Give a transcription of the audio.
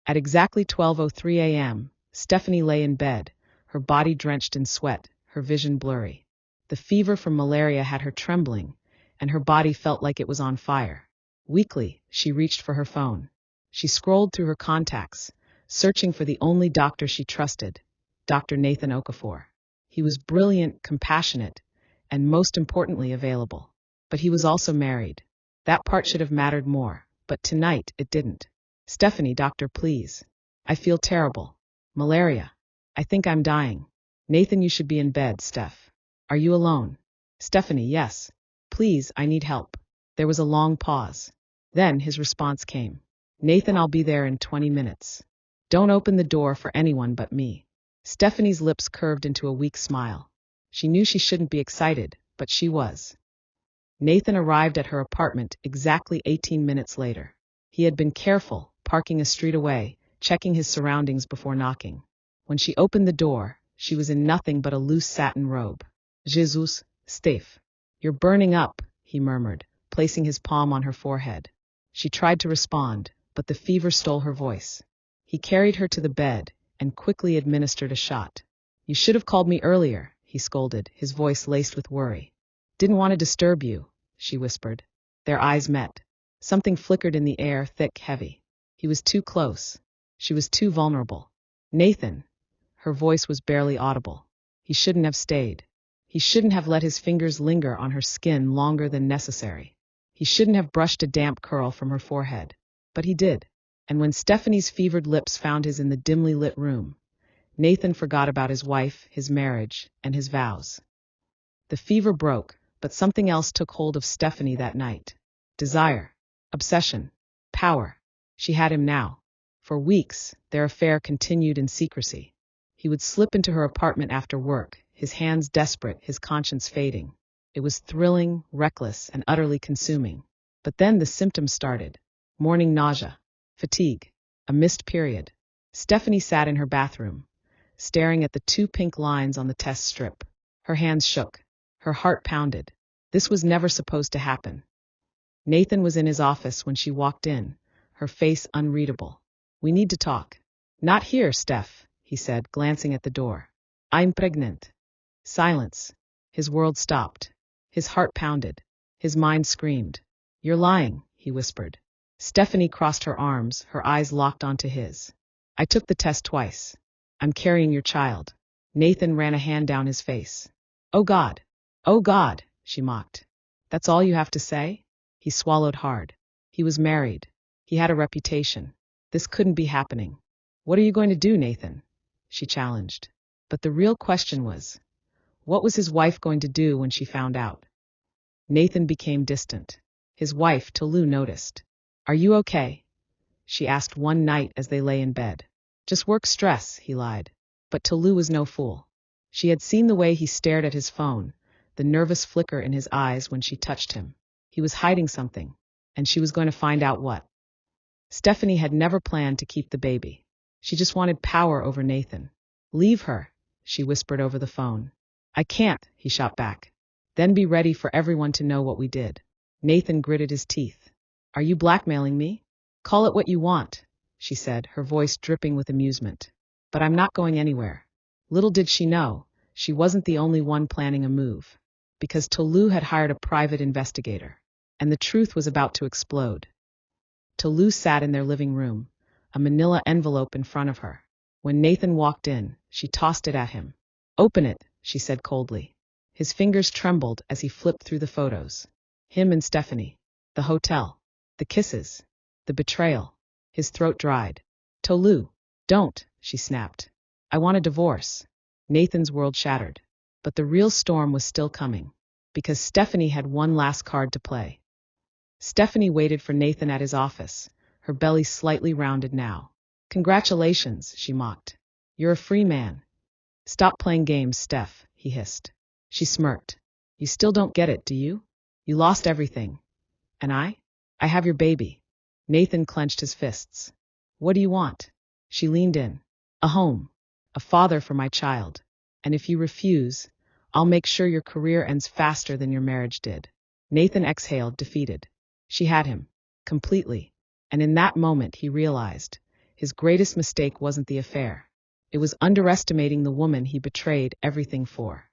At exactly 12:03 a.m., Stephanie lay in bed, her body drenched in sweat, her vision blurry. The fever from malaria had her trembling, and her body felt like it was on fire. Weakly, she reached for her phone. She scrolled through her contacts, searching for the only doctor she trusted, Dr. Nathan Okafor. He was brilliant, compassionate, and most importantly available. But he was also married. That part should have mattered more, but tonight it didn't. Stephanie, doctor, please. I feel terrible. Malaria. I think I'm dying. Nathan, you should be in bed, Steph. Are you alone? Stephanie, yes. Please, I need help. There was a long pause. Then his response came. Nathan, I'll be there in 20 minutes. Don't open the door for anyone but me. Stephanie's lips curved into a weak smile. She knew she shouldn't be excited, but she was. Nathan arrived at her apartment exactly 18 minutes later. He had been careful, parking a street away, checking his surroundings before knocking. When she opened the door, she was in nothing but a loose satin robe. Jesus, Steph. You're burning up, he murmured, placing his palm on her forehead. She tried to respond, but the fever stole her voice. He carried her to the bed and quickly administered a shot. You should have called me earlier, he scolded, his voice laced with worry. Didn't want to disturb you, she whispered. Their eyes met. Something flickered in the air, thick, heavy. He was too close. She was too vulnerable. Nathan. Her voice was barely audible. He shouldn't have stayed. He shouldn't have let his fingers linger on her skin longer than necessary. He shouldn't have brushed a damp curl from her forehead. But he did. And when Stephanie's fevered lips found his in the dimly lit room, Nathan forgot about his wife, his marriage, and his vows. The fever broke, but something else took hold of Stephanie that night. Desire. Obsession. Power. She had him now. For weeks, their affair continued in secrecy. He would slip into her apartment after work, his hands desperate, his conscience fading. It was thrilling, reckless, and utterly consuming. But then the symptoms started. Morning nausea, fatigue, a missed period. Stephanie sat in her bathroom, staring at the 2 pink lines on the test strip. Her hands shook. Her heart pounded. This was never supposed to happen. Nathan was in his office when she walked in, her face unreadable. We need to talk. Not here, Steph, he said, glancing at the door. I'm pregnant. Silence. His world stopped. His heart pounded. His mind screamed. You're lying, he whispered. Stephanie crossed her arms, her eyes locked onto his. I took the test twice. I'm carrying your child. Nathan ran a hand down his face. Oh God, she mocked. That's all you have to say? He swallowed hard. He was married. He had a reputation. This couldn't be happening. What are you going to do, Nathan? She challenged. But the real question was, what was his wife going to do when she found out? Nathan became distant. His wife, Tolu, noticed. Are you okay? She asked one night as they lay in bed. Just work stress, he lied. But Tolu was no fool. She had seen the way he stared at his phone, the nervous flicker in his eyes when she touched him. He was hiding something, and she was going to find out what. Stephanie had never planned to keep the baby. She just wanted power over Nathan. Leave her, she whispered over the phone. I can't, he shot back. Then be ready for everyone to know what we did. Nathan gritted his teeth. Are you blackmailing me? Call it what you want, she said, her voice dripping with amusement. But I'm not going anywhere. Little did she know, she wasn't the only one planning a move. Because Tolu had hired a private investigator. And the truth was about to explode. Tolu sat in their living room, a manila envelope in front of her. When Nathan walked in, she tossed it at him. Open it, she said coldly. His fingers trembled as he flipped through the photos. Him and Stephanie. The hotel. The kisses. The betrayal. His throat dried. Tolu, don't, she snapped. I want a divorce. Nathan's world shattered. But the real storm was still coming. Because Stephanie had one last card to play. Stephanie waited for Nathan at his office, her belly slightly rounded now. Congratulations, she mocked. You're a free man. Stop playing games, Steph, he hissed. She smirked. You still don't get it, do you? You lost everything. And I have your baby. Nathan clenched his fists. What do you want? She leaned in. A home. A father for my child. And if you refuse, I'll make sure your career ends faster than your marriage did. Nathan exhaled, defeated. She had him. Completely. And in that moment he realized, his greatest mistake wasn't the affair. It was underestimating the woman he betrayed everything for.